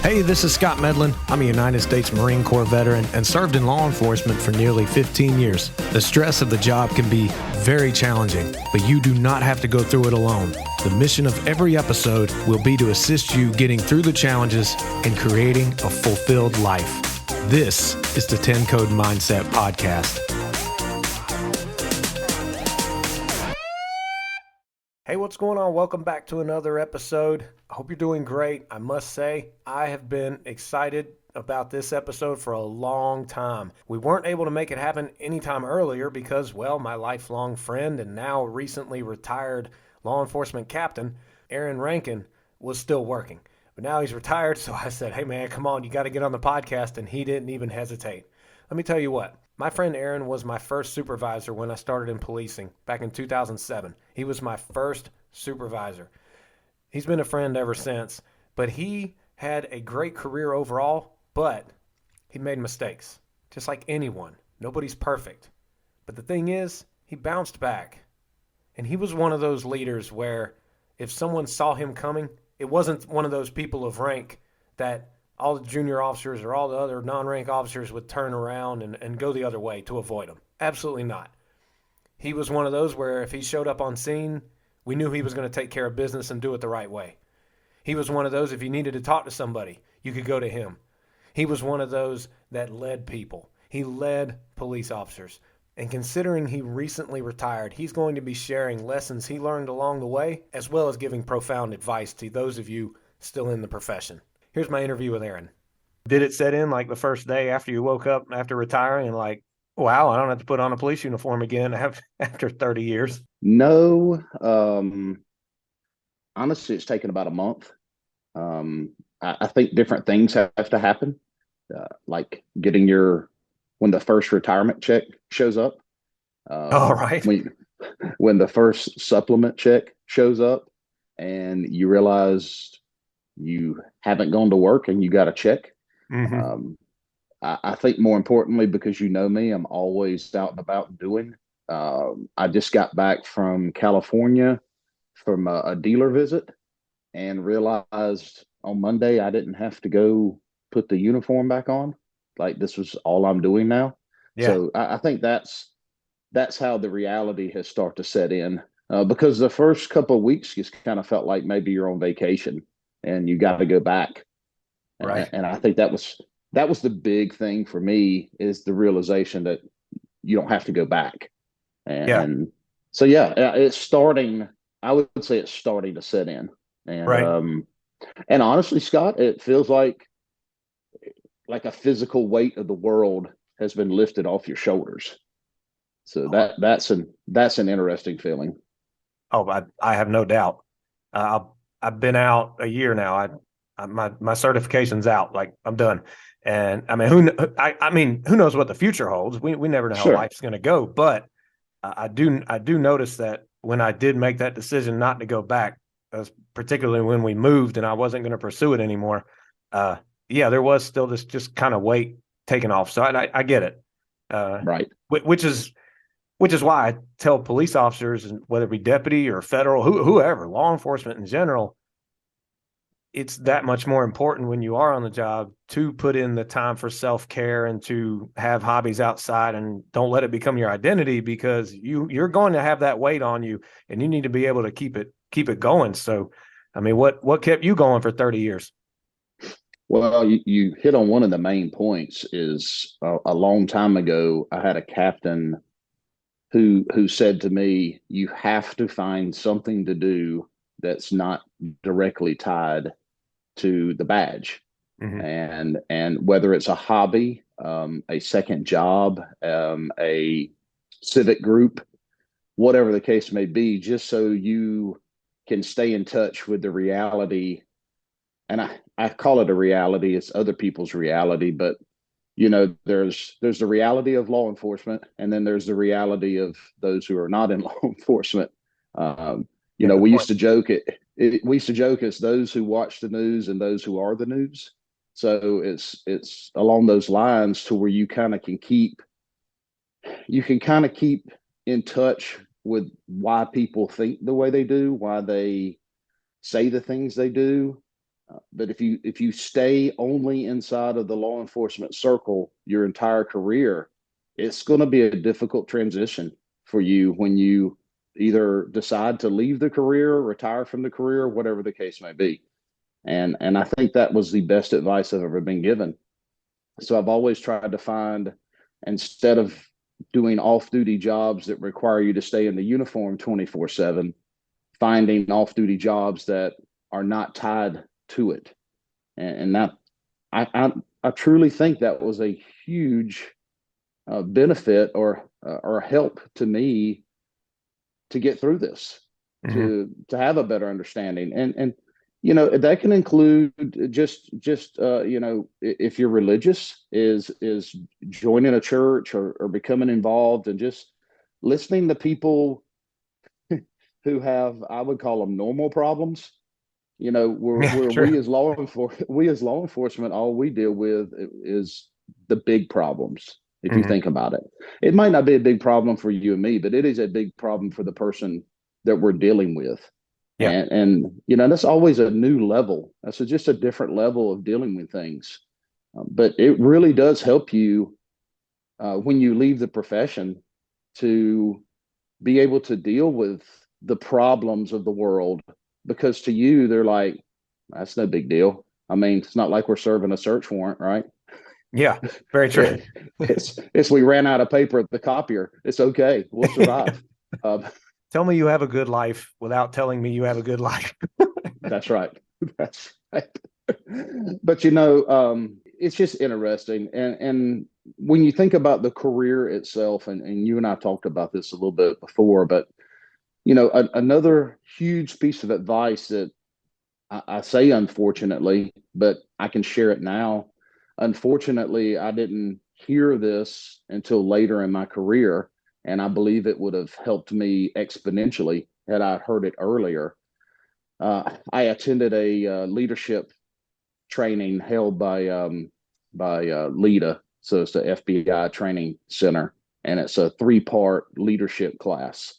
Hey, this is Scott Medlin. I'm a United States Marine Corps veteran and served in law enforcement for nearly 15 years. The stress of the job can be very challenging, but you do not have to go through it alone. The mission of every episode will be to assist you getting through the challenges and creating a fulfilled life. This is the 10 Code Mindset Podcast. Hey, what's going on? Welcome back to another episode. I hope you're doing great. I must say, I have been excited about this episode for a long time. We weren't able to make it happen anytime earlier because, well, my lifelong friend and now recently retired law enforcement captain, Aaron Rankin, was still working. But now he's retired, so I said, hey man, come on, you got to get on the podcast, and he didn't even hesitate. Let me tell you what. My friend Aaron was my first supervisor when I started in policing back in 2007. He was my first supervisor. He's been a friend ever since, but he had a great career overall, but he made mistakes, just like anyone. Nobody's perfect. But the thing is, he bounced back. And he was one of those leaders where if someone saw him coming, it wasn't one of those people of rank that all the junior officers or all the other non-rank officers would turn around and go the other way to avoid him. Absolutely not. He was one of those where if he showed up on scene, we knew he was going to take care of business and do it the right way. He was one of those, if you needed to talk to somebody, you could go to him. He was one of those that led people. He led police officers. And considering he recently retired, he's going to be sharing lessons he learned along the way, as well as giving profound advice to those of you still in the profession. Here's my interview with Aaron. Did it set in like the first day after you woke up after retiring and like, wow, I don't have to put on a police uniform again after 30 years? No, honestly, it's taken about a month. I think different things have to happen, like when the first retirement check shows up. All right. When the first supplement check shows up and you realize you haven't gone to work and you got a check. Mm-hmm. I think more importantly, because you know me, I'm always out and about doing. I just got back from California from a dealer visit and realized on Monday I didn't have to go put the uniform back on. Like this was all I'm doing now. Yeah. So I think that's how the reality has started to set in. Because the first couple of weeks just kind of felt like maybe you're on vacation and you got to go back. Right. And I think that was the big thing for me, is the realization that you don't have to go back. And so, it's starting. I would say it's starting to set in. And, right. And honestly, Scott, it feels like a physical weight of the world has been lifted off your shoulders. So that's an interesting feeling. Oh, I have no doubt. I've been out a year now. My certification's out. Like I'm done. And I mean, who knows what the future holds? We never know how life's going to go. But I do notice that when I did make that decision not to go back, particularly when we moved and I wasn't going to pursue it anymore. There was still this just kind of weight taken off. So I get it. Right. Which is why I tell police officers, whether it be deputy or federal, whoever, law enforcement in general, it's that much more important when you are on the job to put in the time for self-care and to have hobbies outside, and don't let it become your identity, because you're going to have that weight on you and you need to be able to keep it going. So, I mean, what kept you going for 30 years? Well, you hit on one of the main points. Is a long time ago, I had a captain who said to me, you have to find something to do that's not directly tied to the badge. Mm-hmm. And whether it's a hobby, a second job, a civic group, whatever the case may be, just so you can stay in touch with the reality. And I call it a reality. It's other people's reality, but there's the reality of law enforcement, and then there's the reality of those who are not in law enforcement. We used to joke it's those who watch the news and those who are the news. So it's along those lines, to where you can keep in touch with why people think the way they do, why they say the things they do. But if you stay only inside of the law enforcement circle your entire career, it's going to be a difficult transition for you when you either decide to leave the career, retire from the career, whatever the case may be. And I think that was the best advice I've ever been given. So I've always tried to find, instead of doing off-duty jobs that require you to stay in the uniform 24/7, finding off-duty jobs that are not tied to it. And that I truly think that was a huge benefit or help to me to get through this, Hmm. to have a better understanding. And that can include just if you're religious, is joining a church, or becoming involved, and just listening to people who have, I would call them, normal problems. Yeah, Where true. we as law enforcement, all we deal with is the big problems. If you Hmm. think about it, it might not be a big problem for you and me, but it is a big problem for the person that we're dealing with. Yeah. And that's always a new level. That's just a different level of dealing with things. But it really does help you when you leave the profession to be able to deal with the problems of the world, because to you they're like, that's no big deal. I mean, it's not like we're serving a search warrant, right? Yeah. Very true. it, it's we ran out of paper at the copier. It's okay, we'll survive. um, Tell me you have a good life without telling me you have a good life. that's right. That's right. But it's just interesting. And when you think about the career itself, and you and I talked about this a little bit before, but another huge piece of advice that I say unfortunately, but I can share it now. Unfortunately, I didn't hear this until later in my career, and I believe it would have helped me exponentially had I heard it earlier. I attended a leadership training held by LEDA, so it's the FBI training center, and it's a 3-part leadership class.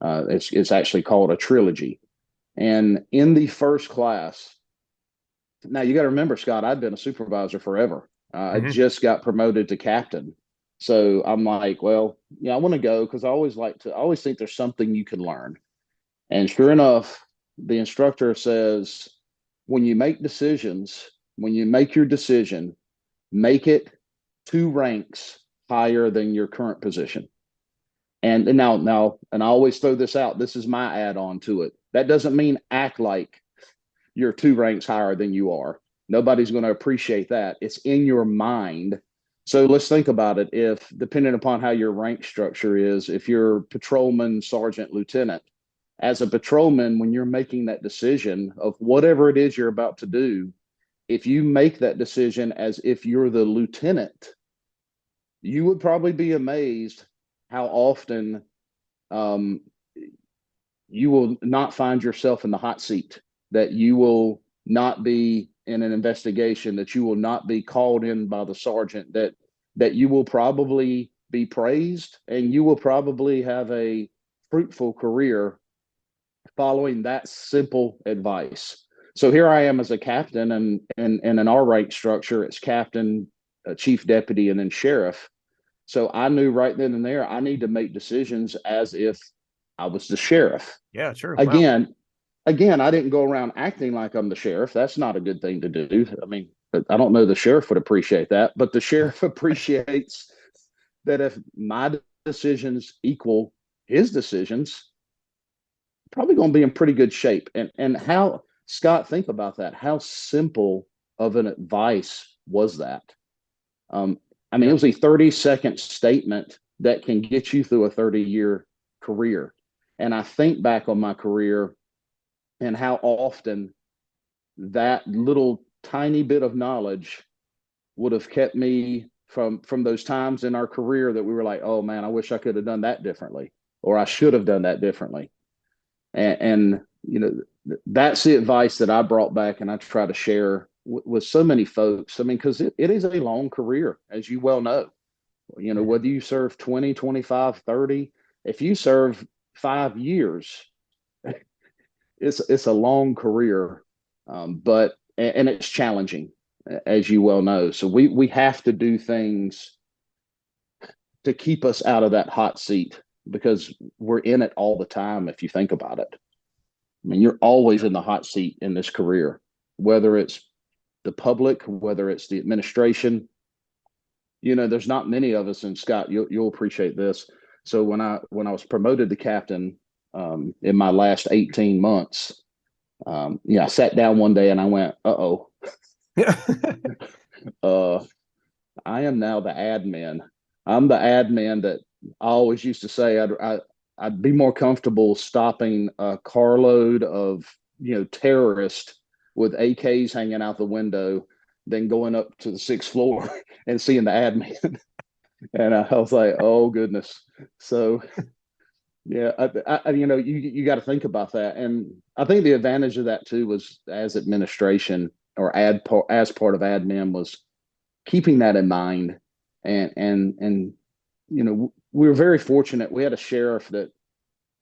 It's actually called a trilogy. And in the first class, now you got to remember, Scott, I'd been a supervisor forever. I Hmm. just got promoted to captain. So I'm like, well, yeah, I want to go because I always think there's something you can learn. And sure enough, the instructor says, when you make decisions, when you make your decision, make it 2 ranks higher than your current position. And and I always throw this out. This is my add on to it. That doesn't mean act like you're 2 ranks higher than you are. Nobody's going to appreciate that. It's in your mind. So let's think about it. If, depending upon how your rank structure is, if you're patrolman, sergeant, lieutenant, as a patrolman, when you're making that decision of whatever it is you're about to do, if you make that decision as if you're the lieutenant, you would probably be amazed how often um, you will not find yourself in the hot seat, that you will not be in an investigation, that you will not be called in by the sergeant, that you will probably be praised, and you will probably have a fruitful career following that simple advice. So here I am as a captain, and in our rank structure, it's captain, chief deputy, and then sheriff. So I knew right then and there I need to make decisions as if I was the sheriff. Yeah, true. Wow. Again, again, I didn't go around acting like I'm the sheriff. That's not a good thing to do. I mean, but I don't know the sheriff would appreciate that, but the sheriff appreciates that if my decisions equal his decisions, probably going to be in pretty good shape. And how, Scott, think about that. How simple of an advice was that? Um, I mean, it Yeah. was a 30-second statement that can get you through a 30-year career. And I think back on my career and how often that little tiny bit of knowledge would have kept me from those times in our career that we were like, oh man, I wish I could have done that differently, or I should have done that differently. And that's the advice that I brought back and I try to share with so many folks. I mean, because it is a long career, as you well know. Whether you serve 20, 25, 30, if you serve 5 years, it's a long career. But and it's challenging, as you well know. So we have to do things to keep us out of that hot seat because we're in it all the time. If you think about it, I mean, you're always in the hot seat in this career, whether it's the public, whether it's the administration. There's not many of us, and Scott, you'll appreciate this. So when I was promoted to captain in my last 18 months, I sat down one day and I went, uh, I am now the admin. I'm the admin that I always used to say I'd be more comfortable stopping a carload of terrorists with AKs hanging out the window than going up to the sixth floor and seeing the admin. And I was like, oh goodness. So yeah, you got to think about that, and I think the advantage of that too was as administration or as part of admin was keeping that in mind, and we were very fortunate. We had a sheriff that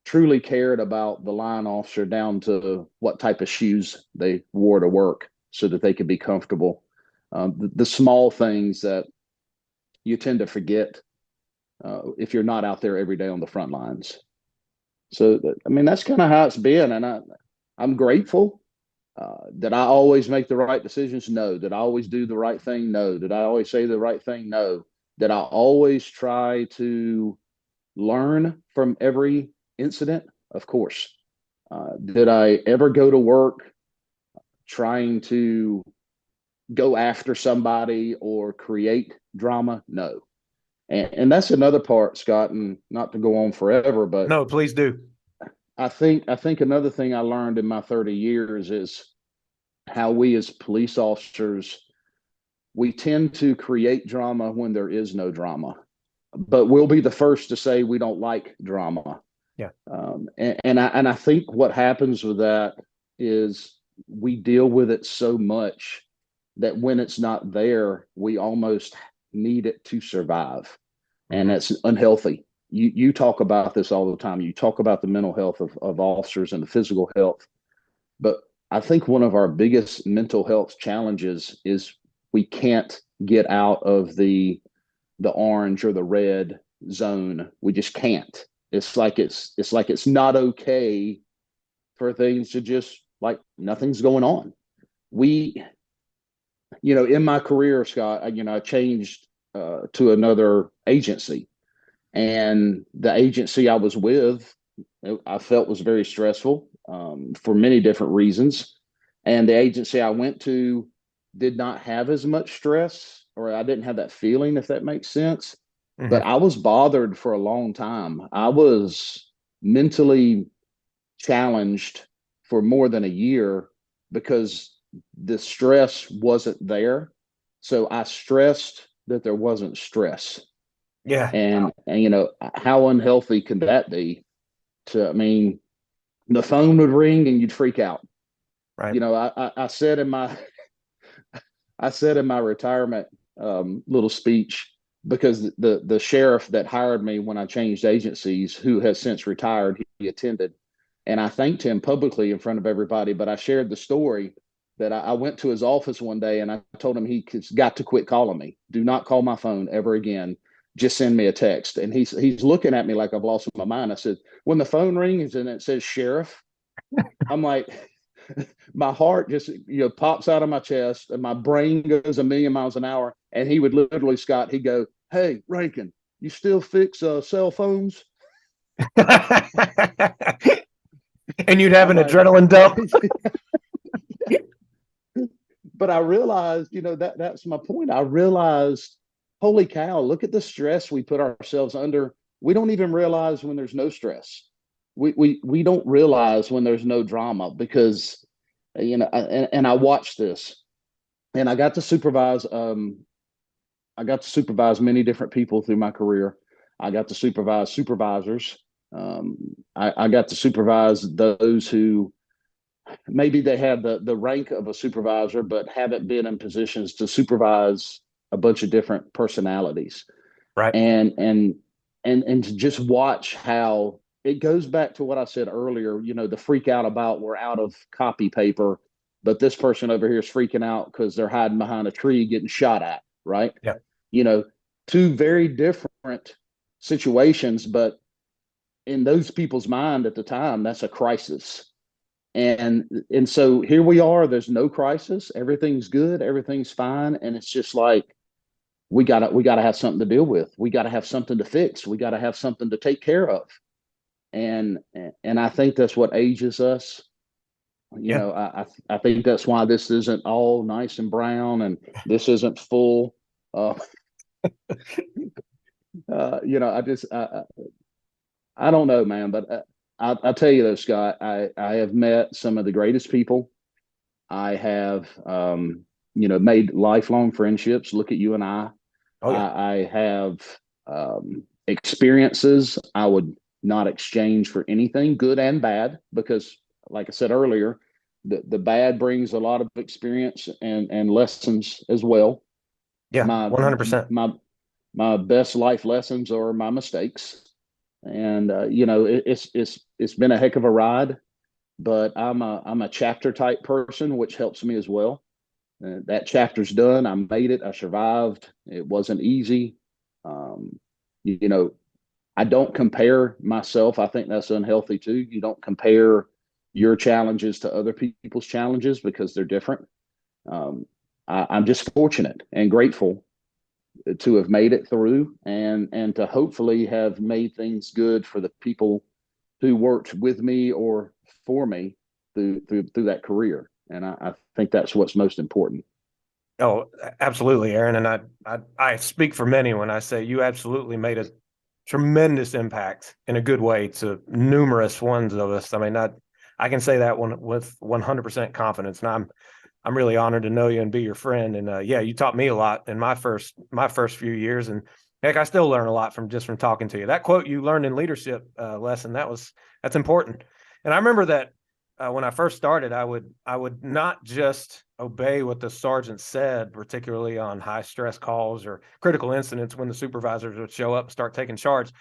truly cared about the line officer down to what type of shoes they wore to work so that they could be comfortable. The small things that you tend to forget if you're not out there every day on the front lines. So, I mean, that's kind of how it's been. And I'm grateful. Did I always make the right decisions? No. Did I always do the right thing? No. Did I always say the right thing? No. Did I always try to learn from every incident? Of course. Did I ever go to work trying to go after somebody or create drama? No. And that's another part, Scott, and not to go on forever, but No, please do. I think another thing I learned in my 30 years is how we as police officers, we tend to create drama when there is no drama, but we'll be the first to say we don't like drama. Yeah. And I think what happens with that is we deal with it so much that when it's not there, we almost need it to survive. And that's unhealthy. You talk about this all the time. You talk about the mental health of officers and the physical health. But I think one of our biggest mental health challenges is we can't get out of the orange or the red zone. We just can't. It's like it's not okay for things to just like nothing's going on. We, in my career, Scott, I changed to another agency, and the agency I was with, I felt was very stressful for many different reasons. And the agency I went to did not have as much stress, or I didn't have that feeling, if that makes sense. Mm-hmm. But I was bothered for a long time. I was mentally challenged for more than a year because the stress wasn't there. So I stressed that there wasn't stress. Yeah. And how unhealthy can that be? I mean, the phone would ring and you'd freak out. Right. I said in my retirement little speech, because the sheriff that hired me when I changed agencies, who has since retired, he attended, and I thanked him publicly in front of everybody. But I shared the story that I went to his office one day and I told him he's got to quit calling me. Do not call my phone ever again. Just send me a text. And he's looking at me like I've lost my mind. I said, when the phone rings and it says sheriff, I'm like, my heart just pops out of my chest and my brain goes a million miles an hour. And he would literally, Scott, he'd go, "Hey, Rankin, you still fix cell phones?" And you'd have I'm an like, adrenaline dump. but I realized, that's my point. I realized, holy cow, look at the stress we put ourselves under. We don't even realize when there's no stress. We don't realize when there's no drama because, and I watched this, and I got to supervise. I got to supervise many different people through my career. I got to supervise supervisors. I got to supervise those who maybe they have the rank of a supervisor, but haven't been in positions to supervise a bunch of different personalities. Right. And to just watch how it goes back to what I said earlier, the freak out about we're out of copy paper, but this person over here is freaking out because they're hiding behind a tree getting shot at, right? Yeah. You know, two very different situations, but in those people's mind at the time, that's a crisis. And so here we are, there's no crisis, everything's good, everything's fine, and it's just like we gotta have something to deal with. We gotta have something to fix. We gotta have something to take care of. And and I think that's what ages us. You Yeah. know, I think that's why this isn't all nice and brown, and this isn't full. Uh, you know, I don't know, man, but I tell you though, Scott, I have met some of the greatest people. I have, made lifelong friendships. Look at you and I. Oh yeah. I have experiences I would not exchange for anything, good and bad, because, like I said earlier, the bad brings a lot of experience and lessons as well. Yeah. My 100%. my my best life lessons are my mistakes, and it's been a heck of a ride. But I'm a chapter type person, which helps me as well. That chapter's done. I made it. I survived. It wasn't easy. Um, you know, I don't compare myself. I think that's unhealthy too. You don't compare your challenges to other people's challenges because they're different. Um, I'm just fortunate and grateful to have made it through, and to hopefully have made things good for the people who worked with me or for me through that career. And I think that's what's most important. Oh, absolutely, Aaron. And I speak for many when I say you absolutely made a tremendous impact in a good way to numerous ones of us. I mean, I can say that one with 100% confidence. And I'm really honored to know you and be your friend. And yeah, you taught me a lot in my first few years. And heck, I still learn a lot from talking to you. That quote you learned in leadership lesson, that's important. And I remember that when I first started, I would not just obey what the sergeant said, particularly on high stress calls or critical incidents when the supervisors would show up and start taking charge.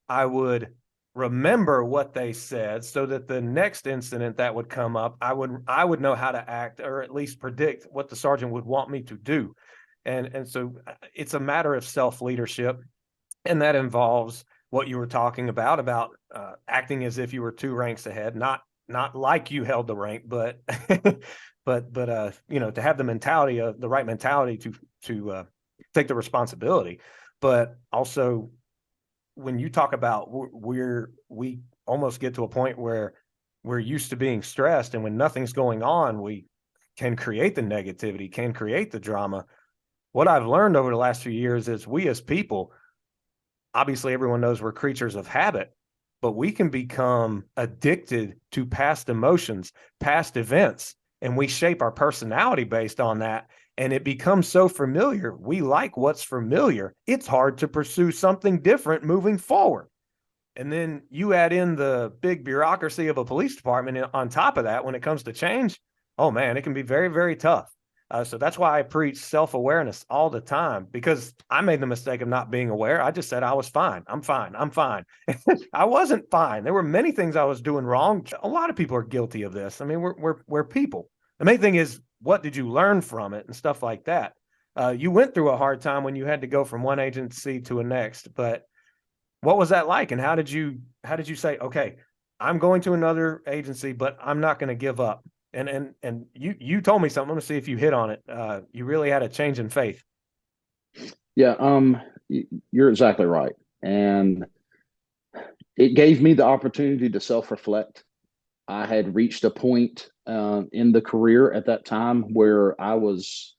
I would remember what they said so that the next incident that would come up, I would know how to act or at least predict what the sergeant would want me to do. And so it's a matter of self leadership, and that involves what you were talking about acting as if you were two ranks ahead, not like you held the rank, but to have the right mentality to take the responsibility, but also when you talk about we almost get to a point where we're used to being stressed, and when nothing's going on, we can create the negativity, can create the drama. What I've learned over the last few years is we as people, obviously everyone knows we're creatures of habit, but we can become addicted to past emotions, past events, and we shape our personality based on that. And it becomes so familiar. We like what's familiar. It's hard to pursue something different moving forward. And then you add in the big bureaucracy of a police department on top of that when it comes to change. Oh man, it can be very, very tough. So that's why I preach self-awareness all the time, because I made the mistake of not being aware. I just said I was fine. I'm fine. I'm fine. I wasn't fine. There were many things I was doing wrong. A lot of people are guilty of this. I mean, we're people. The main thing is, what did you learn from it and stuff like that. You went through a hard time when you had to go from one agency to a next, but what was that like? And how did you say, okay, I'm going to another agency, but I'm not going to give up? And you told me something. I'm going to see if you hit on it. You really had a change in faith. Yeah, you're exactly right. And it gave me the opportunity to self-reflect. I had reached a point in the career at that time where I was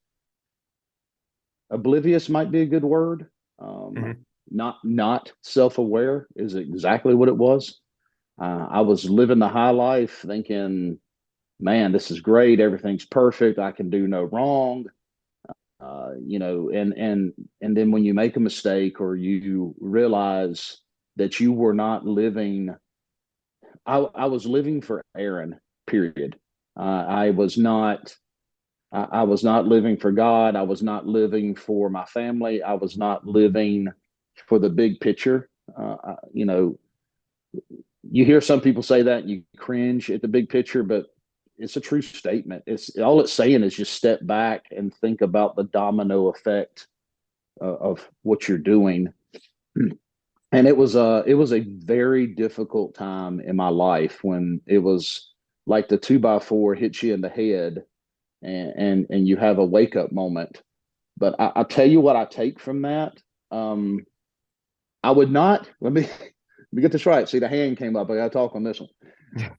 oblivious, might be a good word. Mm-hmm. Not self-aware is exactly what it was. I was living the high life thinking, man, this is great. Everything's perfect. I can do no wrong. And then when you make a mistake or you realize that you were not living, I was living for Aaron, period. I was not living for God. I was not living for my family. I was not living for the big picture. You hear some people say that and you cringe at the big picture, but it's a true statement. It's all it's saying is just step back and think about the domino effect of what you're doing. And it was a very difficult time in my life when it was like the 2x4 hits you in the head, and you have a wake up moment. But I tell you what I take from that. I would not let me get this right. See, the hand came up. I got to talk on this one.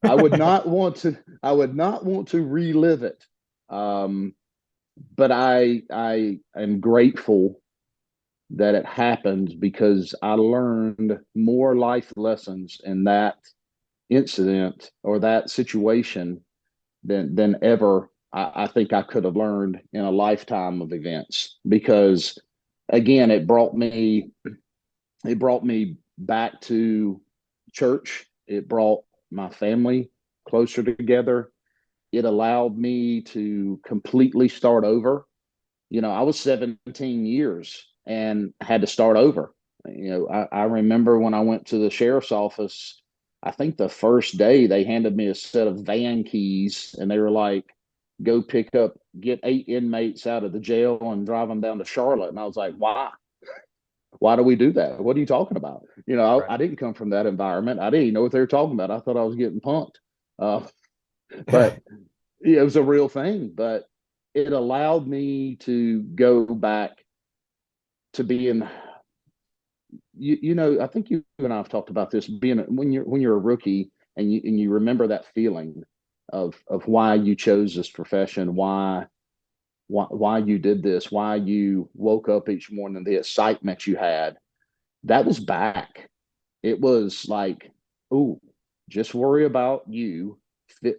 I would not want to. I would not want to relive it. Um, but I am grateful that it happened because I learned more life lessons in that incident or that situation than ever I think I could have learned in a lifetime of events. Because again, it brought me back to church. It brought my family closer together. It allowed me to completely start over. I was 17 years and had to start over. I remember when I went to the sheriff's office, I think the first day they handed me a set of van keys and they were like, go get 8 inmates out of the jail and drive them down to Charlotte. And I was like, why? Why do we do that? What are you talking about? Right. I didn't come from that environment. I didn't know what they were talking about. I thought I was getting punked. Uh, but it was a real thing. But it allowed me to go back to being, I think you and I have talked about this, being when you're a rookie and you remember that feeling of why you chose this profession, why you did this, why you woke up each morning, the excitement you had, that was back. It was like, oh, just worry about you,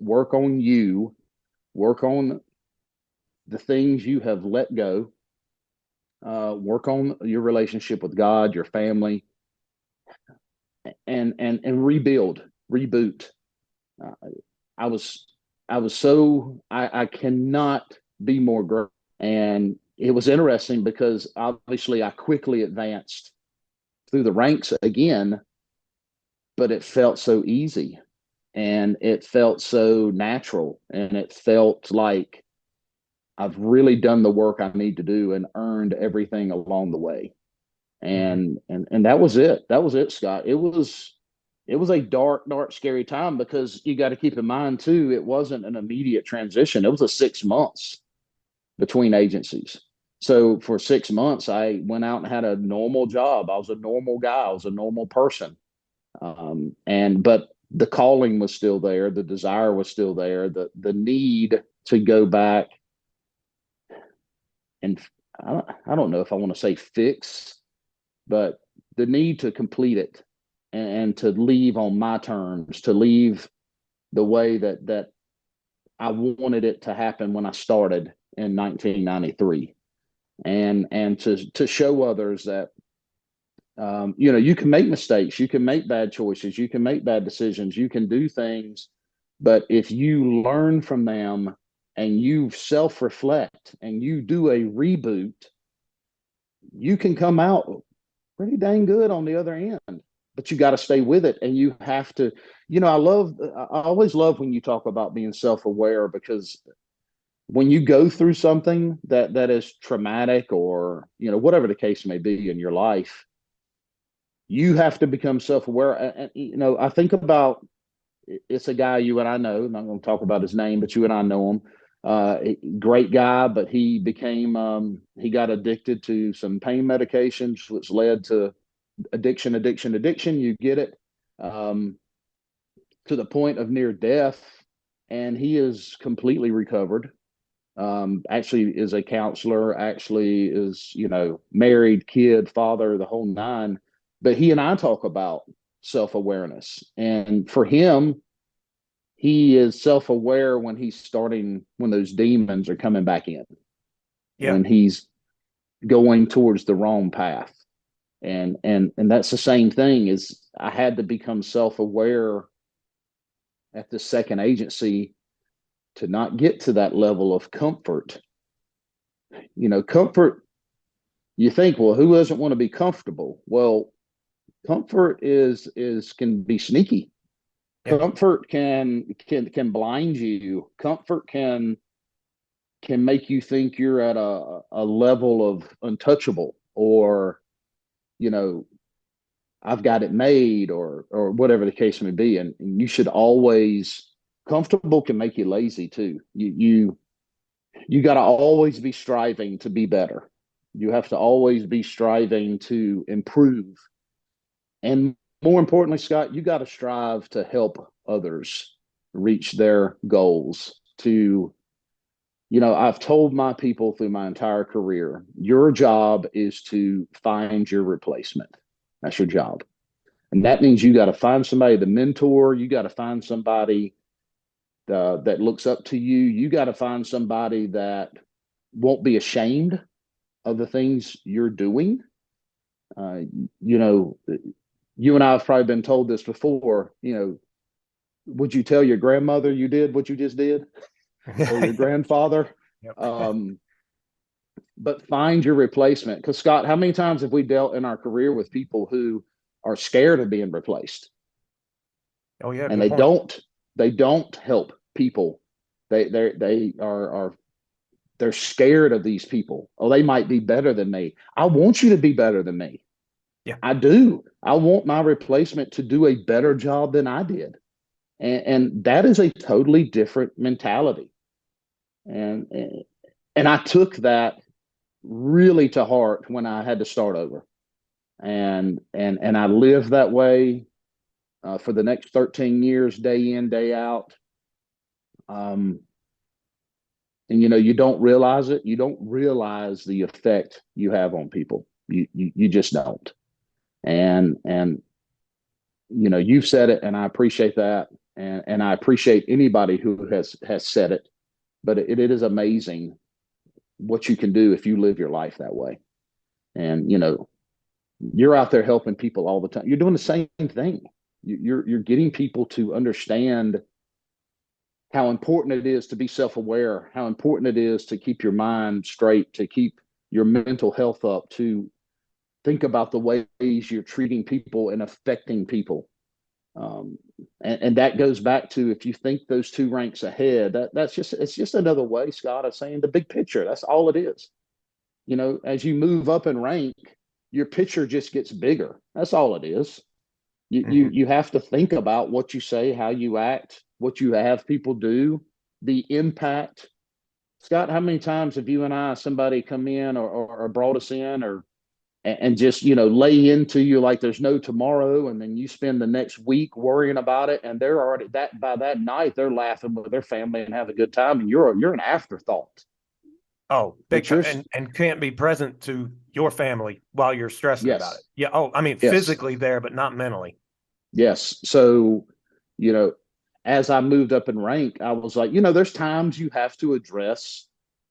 work on you, work on the things you have let go, work on your relationship with God, your family, and rebuild, reboot. Uh, I was I cannot be more grateful. And it was interesting because obviously I quickly advanced through the ranks again, but it felt so easy and it felt so natural and it felt like I've really done the work I need to do and earned everything along the way. Mhm. And that was it. That was it, Scott. It was a dark, scary time because you got to keep in mind too, it wasn't an immediate transition. It was a 6 months between agencies. So for 6 months, I went out and had a normal job. I was a normal guy. I was a normal person. But the calling was still there. The desire was still there. The need to go back and I don't know if I want to say fix, but the need to complete it and to leave on my terms, to leave the way that I wanted it to happen when I started in 1993, and to show others that you can make mistakes, you can make bad choices, you can make bad decisions, you can do things, but if you learn from them and you self-reflect and you do a reboot, you can come out pretty dang good on the other end. But you got to stay with it, and you have to. I always love when you talk about being self-aware, because when you go through something that is traumatic, or whatever the case may be in your life, you have to become self-aware. And I think about, it's a guy you and I know. I'm not going to talk about his name, but you and I know him. Great guy, but he got addicted to some pain medications, which led to addiction. You get it, to the point of near death, and he is completely recovered. Actually, is a counselor. Actually, is married, kid, father, the whole nine. But he and I talk about self awareness, and for him, he is self aware when he's starting, when those demons are coming back in, Yeah. when he's going towards the wrong path. And that's the same thing. Is I had to become self-aware at the second agency to not get to that level of comfort. Comfort, you think, well, who doesn't want to be comfortable? Well, comfort is can be sneaky. Yeah. Comfort can blind you. Comfort can make you think you're at a level of untouchable, or you know, I've got it made, or whatever the case may be. And you should always, comfortable can make you lazy too. You got to always be striving to be better. You have to always be striving to improve. And more importantly, Scott, you got to strive to help others reach their goals. I've told my people through my entire career, your job is to find your replacement. That's your job. And that means you got to find somebody to mentor. You got to find somebody that looks up to you. You got to find somebody that won't be ashamed of the things you're doing. Uh, you know, you and I have probably been told this before. Would you tell your grandmother you did what you just did, or your grandfather? Yep. Um, but find your replacement. Because Scott, how many times have we dealt in our career with people who are scared of being replaced, Oh yeah, and good point. they don't help people. They are they're scared of these people. Oh, they might be better than me. I want you to be better than me. Yeah. I do. I want my replacement to do a better job than I did. And that is a totally different mentality. And and I took that really to heart when I had to start over. And I lived that way for the next 13 years, day in, day out. Um, and you don't realize it. You don't realize the effect you have on people. You just don't. And you've said it, and I appreciate that, and I appreciate anybody who has said it. But it is amazing what you can do if you live your life that way. And you're out there helping people all the time. You're doing the same thing. You're getting people to understand how important it is to be self-aware, how important it is to keep your mind straight, to keep your mental health up, to think about the ways you're treating people and affecting people. Um, and that goes back to, if you think those two ranks ahead, it's just another way, Scott, of saying the big picture. That's all it is. As you move up in rank, your picture just gets bigger. That's all it is. Hmm. You have to think about what you say, how you act, what you have people do, the impact. Scott, how many times have you and I, somebody come in or brought us in, or and just lay into you like there's no tomorrow, and then you spend the next week worrying about it, and they're already, that by that night they're laughing with their family and have a good time, and you're an afterthought. Oh, big But time. you're And can't be present to your family while you're stressing about it. Yes, Yeah. Oh, I mean, yes, physically there, but not mentally. yes. So, you know, as I moved up in rank, I was like, there's times you have to address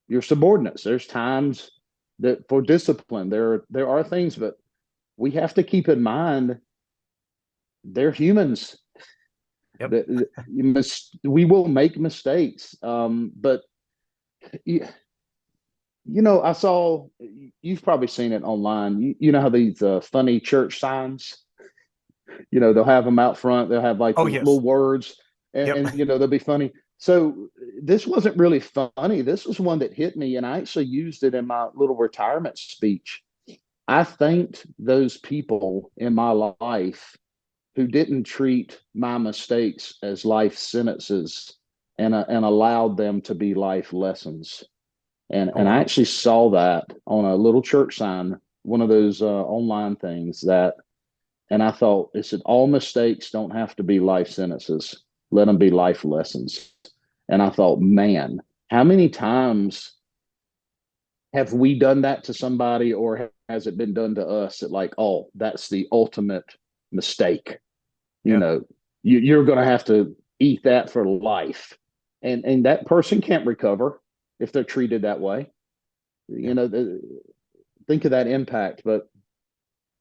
your subordinates. There's times that for discipline, there are things, but we have to keep in mind they're humans. Yep. That we will make mistakes. But you, I saw, you've probably seen it online. You know how these funny church signs, they'll have them out front. They'll have like Oh, the yes. little words, and, Yep. and they'll be funny. So this wasn't really funny. This was one that hit me, and I actually used it in my little retirement speech. I thanked those people in my life who didn't treat my mistakes as life sentences, and allowed them to be life lessons. And Oh, I wow. actually saw that on a little church sign, one of those online things that, and I thought, it said, all mistakes don't have to be life sentences. Let them be life lessons. And I thought, man, how many times have we done that to somebody, or has it been done to us that, like, oh, that's the ultimate mistake? You Yeah. know, you're going to have to eat that for life. And that person can't recover if they're treated that way. Yeah. You know, think of that impact. But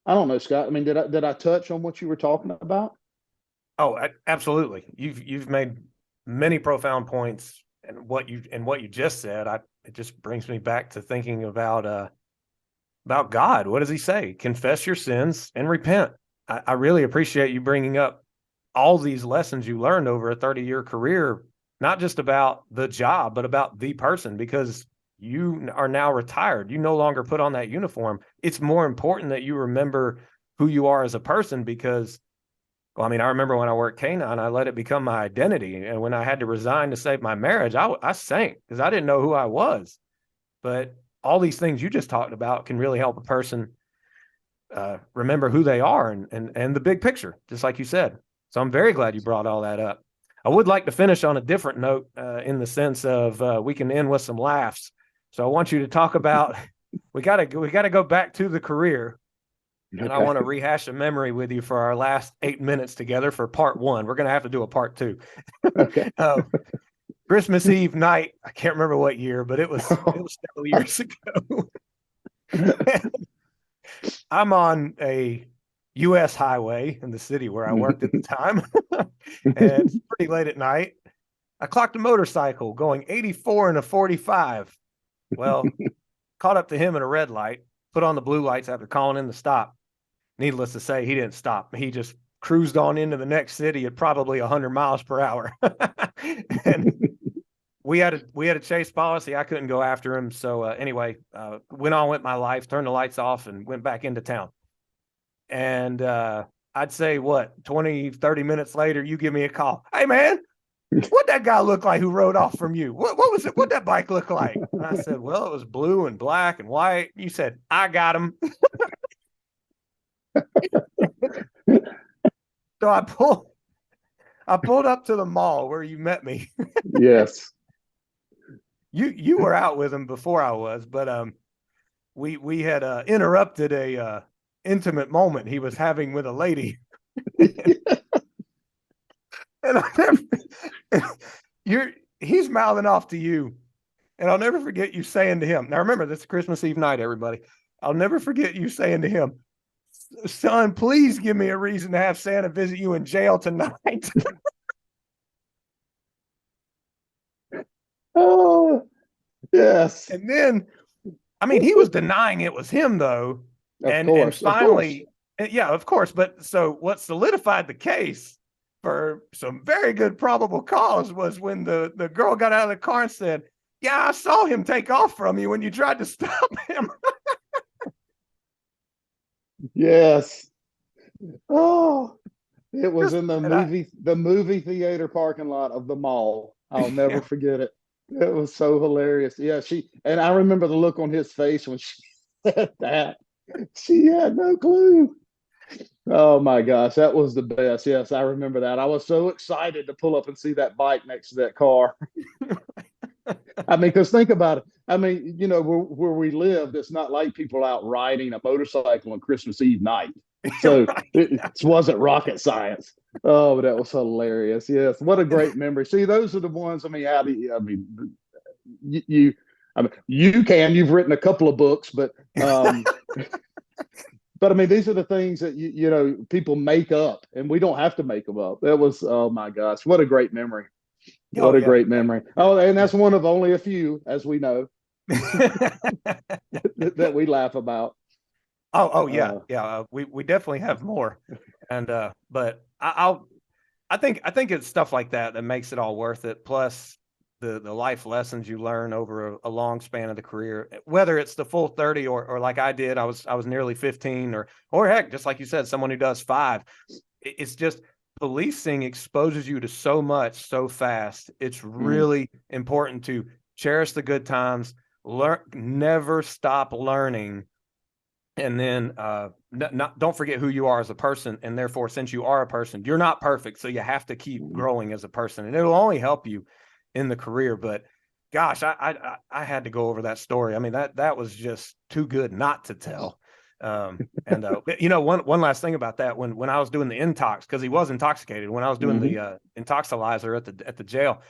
I don't know, Scott. I mean, did I touch on what you were talking about? Oh, absolutely. You've made many profound points, and what you just said, it just brings me back to thinking about God. What does he say? Confess your sins and repent. I really appreciate you bringing up all these lessons you learned over a 30-year career, not just about the job, but about the person, because you are now retired. You no longer put on that uniform. It's more important that you remember who you are as a person because, well, I mean, I remember when I worked canine, I let it become my identity. And when I had to resign to save my marriage, I sank because I didn't know who I was. But all these things you just talked about can really help a person remember who they are and the big picture, just like you said. So I'm very glad you brought all that up. I would like to finish on a different note in the sense of we can end with some laughs. So I want you to talk about we got to go back to the career, and I Okay. want to rehash a memory with you for our last 8 minutes together for part one. We're going to have to do a part two. Okay. Christmas Eve night. I can't remember what year, but it was several years ago. I'm on a U.S. highway in the city where I worked at the time, and it's pretty late at night. I clocked a motorcycle going 84 and a 45. Well, caught up to him at a red light, put on the blue lights after calling in the stop. Needless to say, he didn't stop. He just cruised on into the next city at probably 100 miles per hour. And we had a chase policy. I couldn't go after him. So anyway, went on with my life, turned the lights off, and went back into town. And I'd say, what, 20, 30 minutes later, you give me a call. Hey, man, what'd that guy look like who rode off from you? What was it? What'd that bike look like? And I said, well, it was blue and black and white. You said, I got him. So I pulled up to the mall where you met me. Yes. You were out with him before I was, but we had interrupted a intimate moment he was having with a lady. And he's mouthing off to you, and I'll never forget you saying to him. Now remember, this is Christmas Eve night, everybody. I'll never forget you saying to him, "Son, please give me a reason to have Santa visit you in jail tonight." Oh, yes. And then, I mean, he was denying it was him though, and Of course. finally, yeah, of course. But so what solidified the case for some very good probable cause was when the girl got out of the car and said, "Yeah, I saw him take off from you when you tried to stop him." Yes. Oh, it was Just, in and I, the movie theater parking lot of the mall. I'll never yeah, forget it. It was so hilarious. Yeah, and I remember the look on his face when she said that. She had no clue. Oh my gosh, that was the best. Yes, I remember that. I was so excited to pull up and see that bike next to that car. I mean, because think about it. I mean, where we lived, it's not like people out riding a motorcycle on Christmas Eve night. So right. it wasn't rocket science. Oh, but that was hilarious. Yes, what a great memory. See, those are the ones. I mean, I mean, you've written a couple of books, but I mean, these are the things that people make up, and we don't have to make them up. That was, oh my gosh, what a great memory. Oh What a yeah. great memory. Oh, and that's one of only a few, as we know, that we laugh about. Oh yeah, Uh, yeah. We definitely have more, and but I think it's stuff like that that makes it all worth it. Plus the life lessons you learn over a long span of the career, whether it's the full 30 or like I did, I was nearly 15 or heck, just like you said, someone who does 5. It's just policing exposes you to so much so fast. It's mm, really important to cherish the good times, never stop learning, and then don't forget who you are as a person. And therefore, since you are a person, you're not perfect, so you have to keep mm, growing as a person, and it'll only help you in the career. But gosh, I had to go over that story. I mean, that was just too good not to tell. And one last thing about that, when I was doing the intox, because he was intoxicated, when I was doing mhm. the intoxilizer at the jail,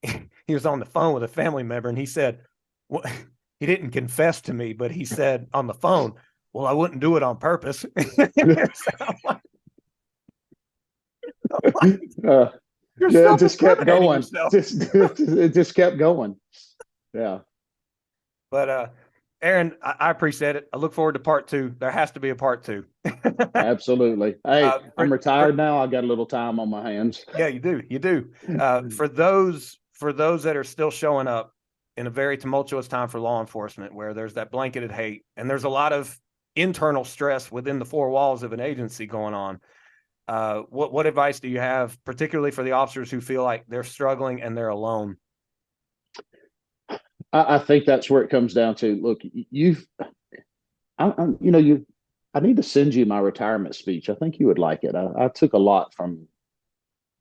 he was on the phone with a family member, and he said, well, he didn't confess to me, but he said on the phone, well, I wouldn't do it on purpose. uh, You're yeah, it just kept self-incriminating going. yourself. Just it just kept going. Yeah. But Aaron, I appreciate it. I look forward to part two. There has to be a part two. Absolutely. Hey, uh, I'm for, retired for, now. I got a little time on my hands. yeah, you do. You do. For those that are still showing up in a very tumultuous time for law enforcement, where there's that blanketed hate and there's a lot of internal stress within the four walls of an agency going on. What advice do you have, particularly for the officers who feel like they're struggling and they're alone? I think that's where it comes down to. Look, you've, you know, you. I need to send you my retirement speech. I think you would like it. I took a lot from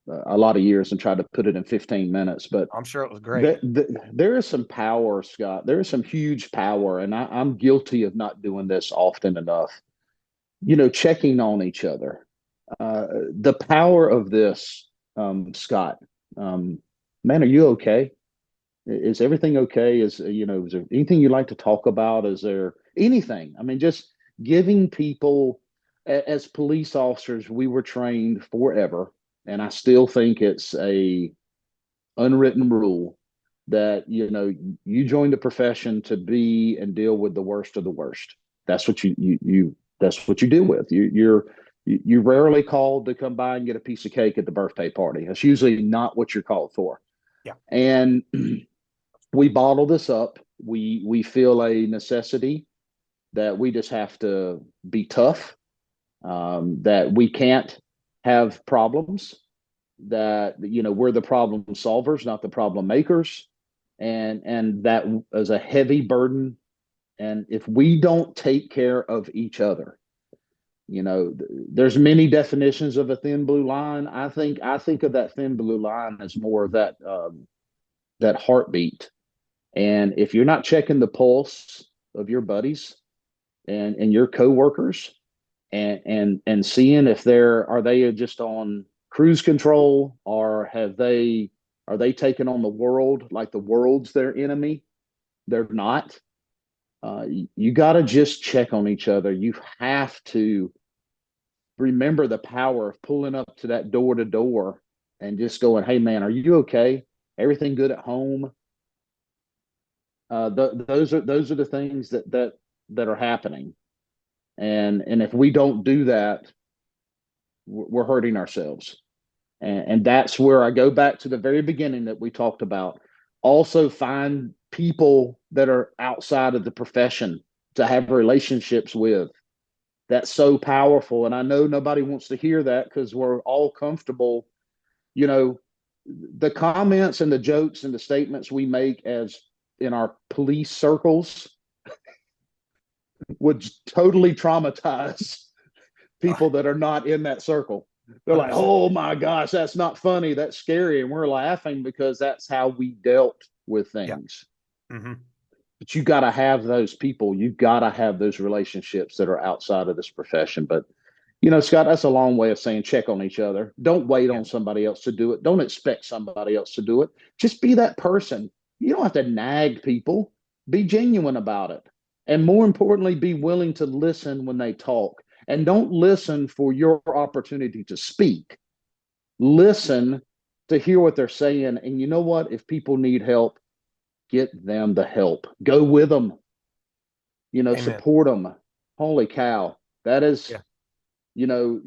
a lot of years and tried to put it in 15 minutes, but I'm sure it was great. there is some power, Scott. There is some huge power, and I'm guilty of not doing this often enough. You know, checking on each other. The power of this, Scott. Um, Man, are you okay? Is everything okay? Is there anything you'd like to talk about? Is there anything? I mean, just giving people, as police officers, we were trained forever, and I still think it's a unwritten rule that you join the profession to be and deal with the worst of the worst. That's what you that's what you deal with. You're rarely called to come by and get a piece of cake at the birthday party. That's usually not what you're called for. Yeah. And we bottle this up. We feel a necessity that we just have to be tough, that we can't have problems, that we're the problem solvers, not the problem makers, and that is a heavy burden. And if we don't take care of each other, there's many definitions of a thin blue line. I think of that thin blue line as more of that heartbeat. And if you're not checking the pulse of your buddies and your coworkers, and seeing if they just on cruise control, or are they taking on the world like the world's their enemy? They're not. You got to just check on each other. You have to remember the power of pulling up to that door to door and just going, "Hey, man, are you okay? Everything good at home?" Those are the things that are happening, and if we don't do that, we're hurting ourselves. And that's where I go back to the very beginning that we talked about. Also, find people that are outside of the profession to have relationships with. That's so powerful. And I know nobody wants to hear that because we're all comfortable. You know, the comments and the jokes and the statements we make as in our police circles would totally traumatize people that are not in that circle. They're like, 100%. "Oh my gosh, that's not funny. That's scary." And we're laughing because that's how we dealt with Yeah. things. Mm-hmm. But you got to have those people. You got to have those relationships that are outside of this profession. But, Scott, that's a long way of saying check on each other. Don't wait Yeah. on somebody else to do it. Don't expect somebody else to do it. Just be that person. You don't have to nag people. Be genuine about it. And more importantly, be willing to listen when they talk. And don't listen for your opportunity to speak. Listen to hear what they're saying. And you know what? If people need help, get them the help. Go with them. Amen. Support them. Holy cow. That is, Yeah. you know,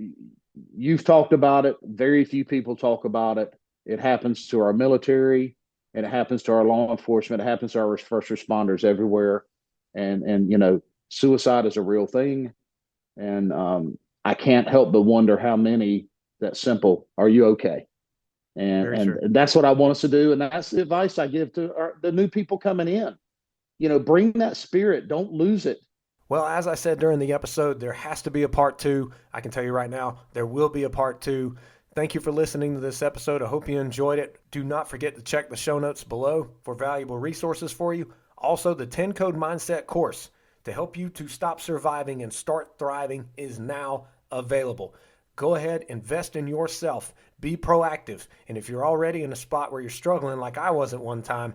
you've talked about it. Very few people talk about it. It happens to our military, and it happens to our law enforcement. It happens to our first responders everywhere. And suicide is a real thing. And I can't help but wonder how many that simple, are you okay? And, Very and true. that's what I want us to do. And that's the advice I give to the new people coming in. Bring that spirit. Don't lose it. Well, as I said during the episode, there has to be a part two. I can tell you right now, there will be a part two. Thank you for listening to this episode. I hope you enjoyed it. Do not forget to check the show notes below for valuable resources for you. Also, the 10 Code Mindset course to help you to stop surviving and start thriving is now available. Go ahead, invest in yourself, be proactive. And if you're already in a spot where you're struggling, like I was at one time,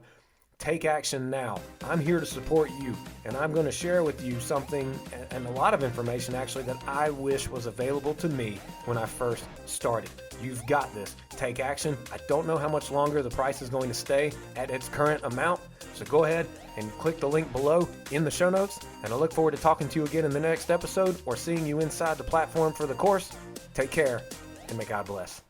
Take action now. I'm here to support you, and I'm going to share with you something and a lot of information actually that I wish was available to me when I first started. You've got this. Take action. I don't know how much longer the price is going to stay at its current amount, so go ahead and click the link below in the show notes, and I look forward to talking to you again in the next episode or seeing you inside the platform for the course. Take care, and may God bless.